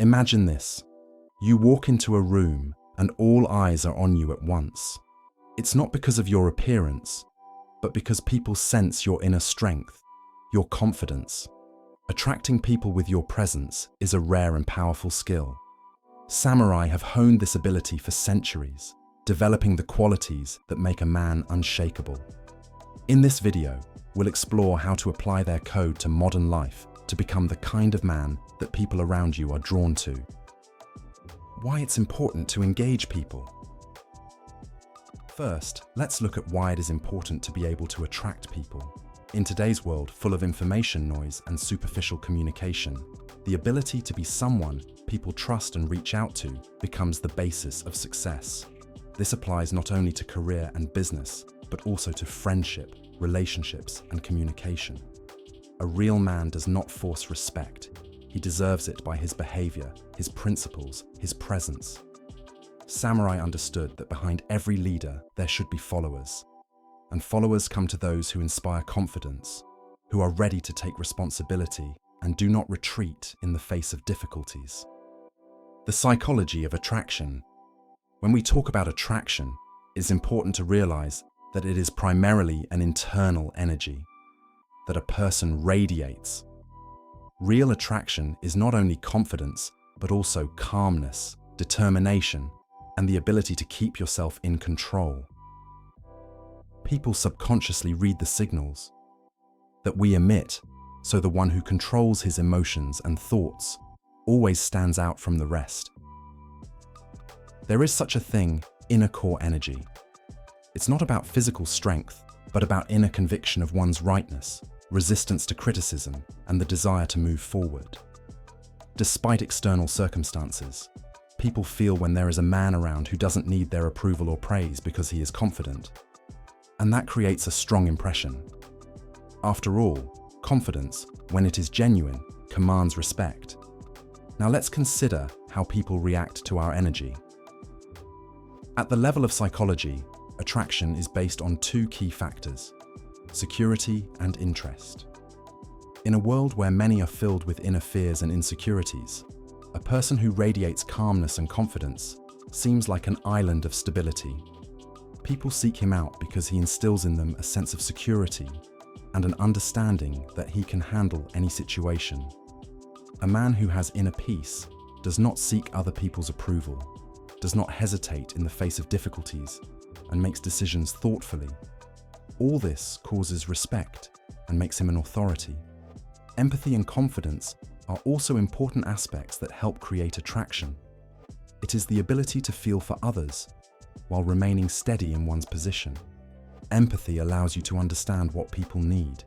Imagine this. You walk into a room and all eyes are on you at once. It's not because of your appearance, but because people sense your inner strength, your confidence. Attracting people with your presence is a rare and powerful skill. Samurai have honed this ability for centuries, developing the qualities that make a man unshakable. In this video, we'll explore how to apply their code to modern life to become the kind of man that people around you are drawn to. Why it's important to engage people. First, let's look at why it is important to be able to attract people. In today's world full of information noise and superficial communication, the ability to be someone people trust and reach out to becomes the basis of success. This applies not only to career and business, but also to friendship, relationships, and communication. A real man does not force respect. He deserves it by his behavior, his principles, his presence. Samurai understood that behind every leader there should be followers. And followers come to those who inspire confidence, who are ready to take responsibility and do not retreat in the face of difficulties. The psychology of attraction. When we talk about attraction, it's important to realize that it is primarily an internal energy, that a person radiates. Real attraction is not only confidence, but also calmness, determination, and the ability to keep yourself in control. People subconsciously read the signals that we emit, so the one who controls his emotions and thoughts always stands out from the rest. There is such a thing, inner core energy. It's not about physical strength, but about inner conviction of one's rightness, resistance to criticism, and the desire to move forward. Despite external circumstances, people feel when there is a man around who doesn't need their approval or praise because he is confident. And that creates a strong impression. After all, confidence, when it is genuine, commands respect. Now let's consider how people react to our energy. At the level of psychology, attraction is based on two key factors: security and interest. In a world where many are filled with inner fears and insecurities, a person who radiates calmness and confidence seems like an island of stability. People seek him out because he instills in them a sense of security and an understanding that he can handle any situation. A man who has inner peace does not seek other people's approval, does not hesitate in the face of difficulties, and makes decisions thoughtfully. All this causes respect and makes him an authority. Empathy and confidence are also important aspects that help create attraction. It is the ability to feel for others while remaining steady in one's position. Empathy allows you to understand what people need,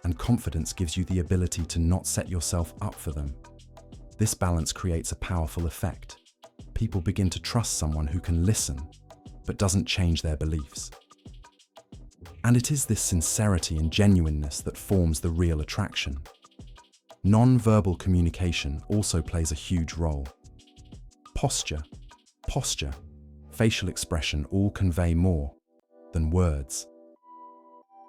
and confidence gives you the ability to not set yourself up for them. This balance creates a powerful effect. People begin to trust someone who can listen, but doesn't change their beliefs. And it is this sincerity and genuineness that forms the real attraction. Non-verbal communication also plays a huge role. Posture, facial expression all convey more than words.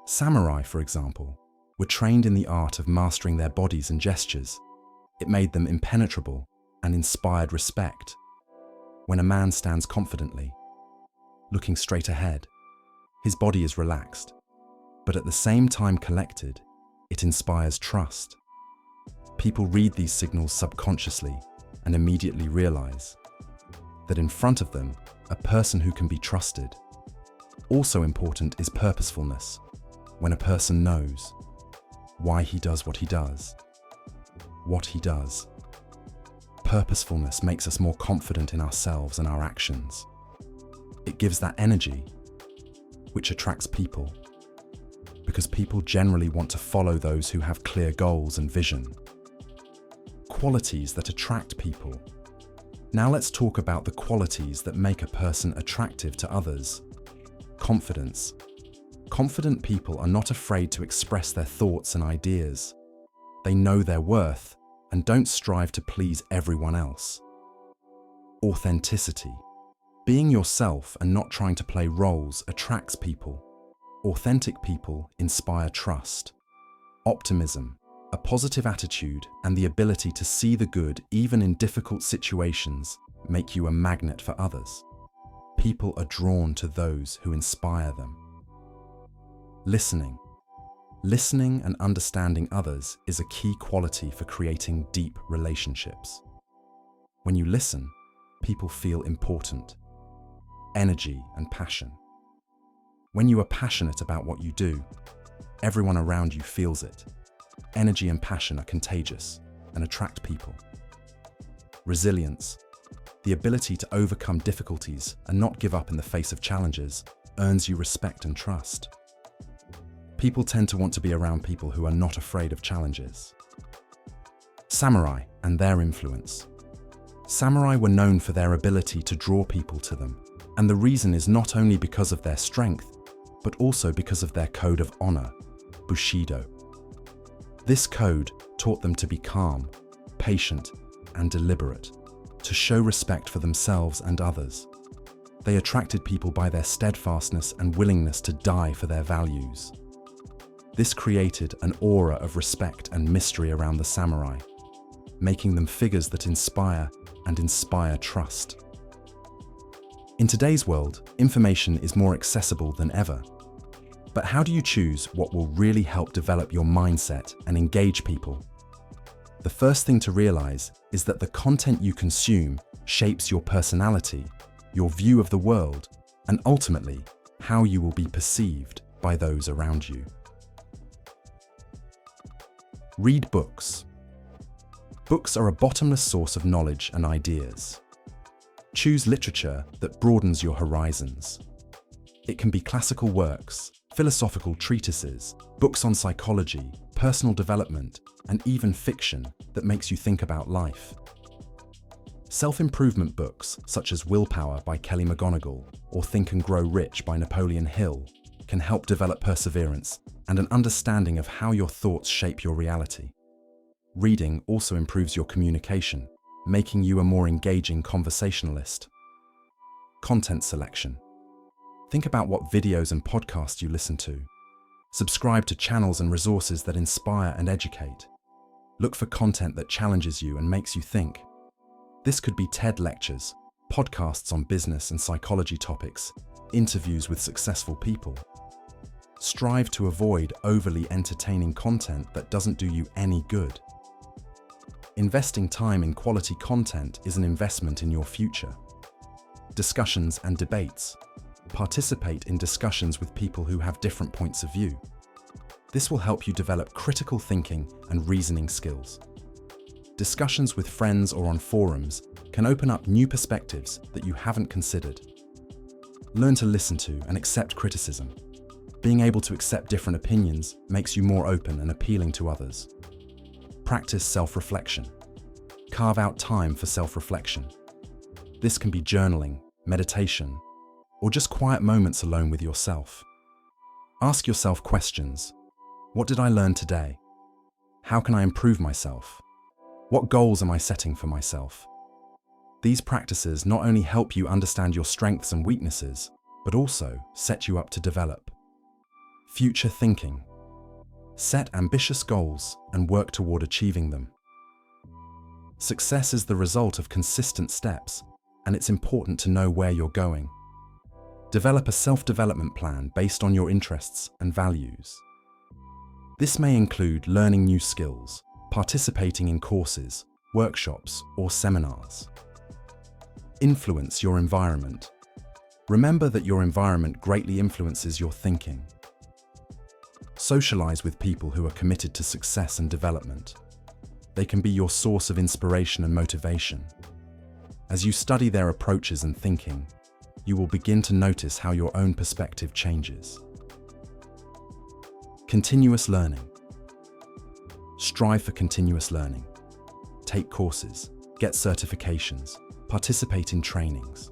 Samurai, for example, were trained in the art of mastering their bodies and gestures. It made them impenetrable and inspired respect. When a man stands confidently, looking straight ahead, his body is relaxed, but at the same time collected, it inspires trust. People read these signals subconsciously and immediately realize that in front of them, a person who can be trusted. Also important is purposefulness, when a person knows why he does what he does, what he does. Purposefulness makes us more confident in ourselves and our actions. It gives that energy, which attracts people, because people generally want to follow those who have clear goals and vision. Qualities that attract people. Now let's talk about the qualities that make a person attractive to others. Confidence. Confident people are not afraid to express their thoughts and ideas. They know their worth and don't strive to please everyone else. Authenticity. Being yourself and not trying to play roles attracts people. Authentic people inspire trust. Optimism. A positive attitude and the ability to see the good even in difficult situations make you a magnet for others. People are drawn to those who inspire them. Listening. Listening and understanding others is a key quality for creating deep relationships. When you listen, people feel important. Energy and passion. When you are passionate about what you do, everyone around you feels it. Energy and passion are contagious and attract people. Resilience. The ability to overcome difficulties and not give up in the face of challenges earns you respect and trust. People tend to want to be around people who are not afraid of challenges. Samurai and their influence. Samurai were known for their ability to draw people to them, and the reason is not only because of their strength, but also because of their code of honor, Bushido. This code taught them to be calm, patient, and deliberate, to show respect for themselves and others. They attracted people by their steadfastness and willingness to die for their values. This created an aura of respect and mystery around the samurai, making them figures that inspire trust. In today's world, information is more accessible than ever. But how do you choose what will really help develop your mindset and engage people? The first thing to realize is that the content you consume shapes your personality, your view of the world, and ultimately, how you will be perceived by those around you. Read books. Books are a bottomless source of knowledge and ideas. Choose literature that broadens your horizons. It can be classical works, philosophical treatises, books on psychology, personal development, and even fiction that makes you think about life. Self-improvement books such as Willpower by Kelly McGonigal or Think and Grow Rich by Napoleon Hill can help develop perseverance and an understanding of how your thoughts shape your reality. Reading also improves your communication, making you a more engaging conversationalist. Content selection. Think about what videos and podcasts you listen to. Subscribe to channels and resources that inspire and educate. Look for content that challenges you and makes you think. This could be TED lectures, podcasts on business and psychology topics, interviews with successful people. Strive to avoid overly entertaining content that doesn't do you any good. Investing time in quality content is an investment in your future. Discussions and debates. Participate in discussions with people who have different points of view. This will help you develop critical thinking and reasoning skills. Discussions with friends or on forums can open up new perspectives that you haven't considered. Learn to listen to and accept criticism. Being able to accept different opinions makes you more open and appealing to others. Practice self-reflection. Carve out time for self-reflection. This can be journaling, meditation, or just quiet moments alone with yourself. Ask yourself questions. What did I learn today? How can I improve myself? What goals am I setting for myself? These practices not only help you understand your strengths and weaknesses, but also set you up to develop. Future thinking. Set ambitious goals and work toward achieving them. Success is the result of consistent steps, and it's important to know where you're going. Develop a self-development plan based on your interests and values. This may include learning new skills, participating in courses, workshops, or seminars. Influence your environment. Remember that your environment greatly influences your thinking. Socialize with people who are committed to success and development. They can be your source of inspiration and motivation. As you study their approaches and thinking, you will begin to notice how your own perspective changes. Continuous learning. Strive for continuous learning. Take courses, get certifications, participate in trainings.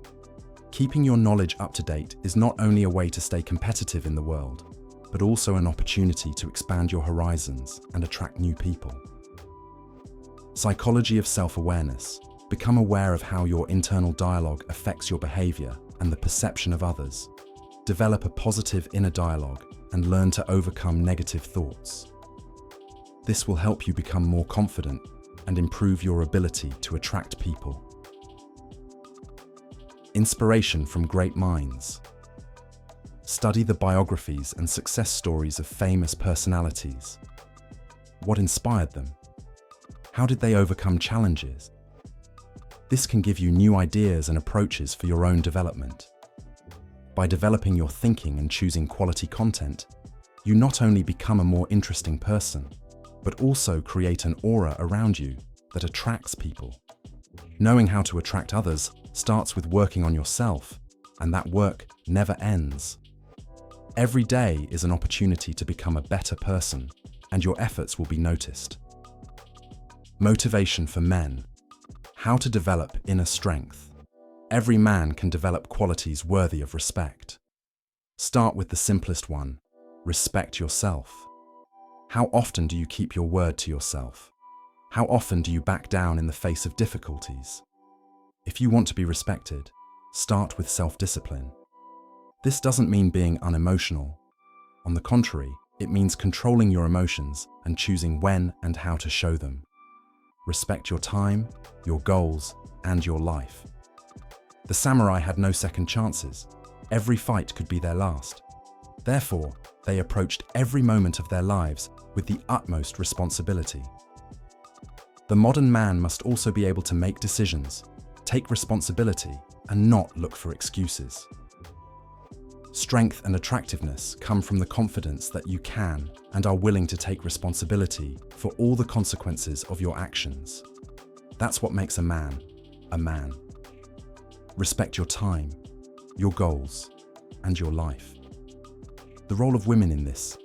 Keeping your knowledge up to date is not only a way to stay competitive in the world, but also an opportunity to expand your horizons and attract new people. Psychology of self-awareness. Become aware of how your internal dialogue affects your behavior and the perception of others. Develop a positive inner dialogue and learn to overcome negative thoughts. This will help you become more confident and improve your ability to attract people. Inspiration from great minds. Study the biographies and success stories of famous personalities. What inspired them? How did they overcome challenges? This can give you new ideas and approaches for your own development. By developing your thinking and choosing quality content, you not only become a more interesting person, but also create an aura around you that attracts people. Knowing how to attract others starts with working on yourself, and that work never ends. Every day is an opportunity to become a better person, and your efforts will be noticed. Motivation for men. How to develop inner strength. Every man can develop qualities worthy of respect. Start with the simplest one: respect yourself. How often do you keep your word to yourself? How often do you back down in the face of difficulties? If you want to be respected, start with self-discipline. This doesn't mean being unemotional. On the contrary, it means controlling your emotions and choosing when and how to show them. Respect your time, your goals, and your life. The samurai had no second chances. Every fight could be their last. Therefore, they approached every moment of their lives with the utmost responsibility. The modern man must also be able to make decisions, take responsibility, and not look for excuses. Strength and attractiveness come from the confidence that you can and are willing to take responsibility for all the consequences of your actions. That's what makes a man a man. Respect your time, your goals, and your life. The role of women in this.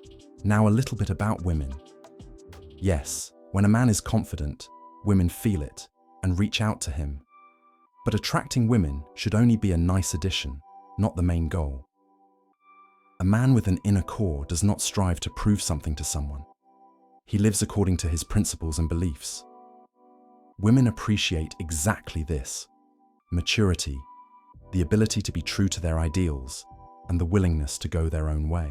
Now a little bit about women. Yes, when a man is confident, women feel it and reach out to him. But attracting women should only be a nice addition, not the main goal. A man with an inner core does not strive to prove something to someone. He lives according to his principles and beliefs. Women appreciate exactly this: maturity, the ability to be true to their ideals, and the willingness to go their own way.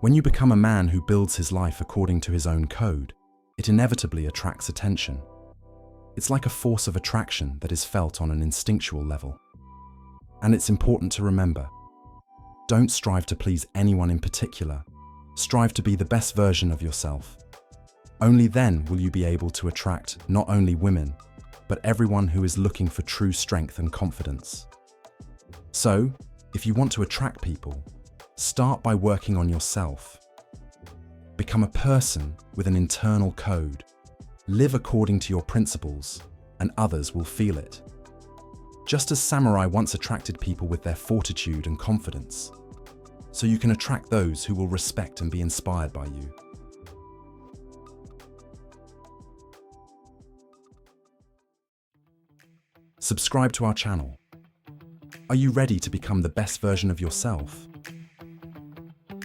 When you become a man who builds his life according to his own code, it inevitably attracts attention. It's like a force of attraction that is felt on an instinctual level. And it's important to remember: don't strive to please anyone in particular. Strive to be the best version of yourself. Only then will you be able to attract not only women, but everyone who is looking for true strength and confidence. So, if you want to attract people, start by working on yourself. Become a person with an internal code. Live according to your principles, and others will feel it. Just as samurai once attracted people with their fortitude and confidence, so you can attract those who will respect and be inspired by you. Subscribe to our channel. Are you ready to become the best version of yourself?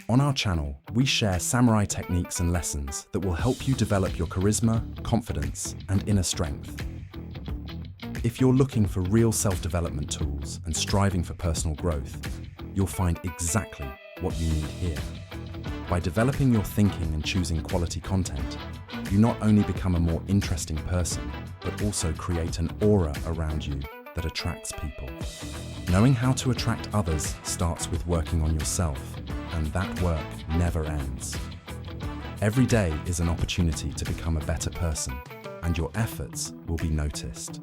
On our channel, we share samurai techniques and lessons that will help you develop your charisma, confidence, and inner strength. If you're looking for real self-development tools and striving for personal growth, you'll find exactly what you need here. By developing your thinking and choosing quality content, you not only become a more interesting person, but also create an aura around you that attracts people. Knowing how to attract others starts with working on yourself, and that work never ends. Every day is an opportunity to become a better person, and your efforts will be noticed.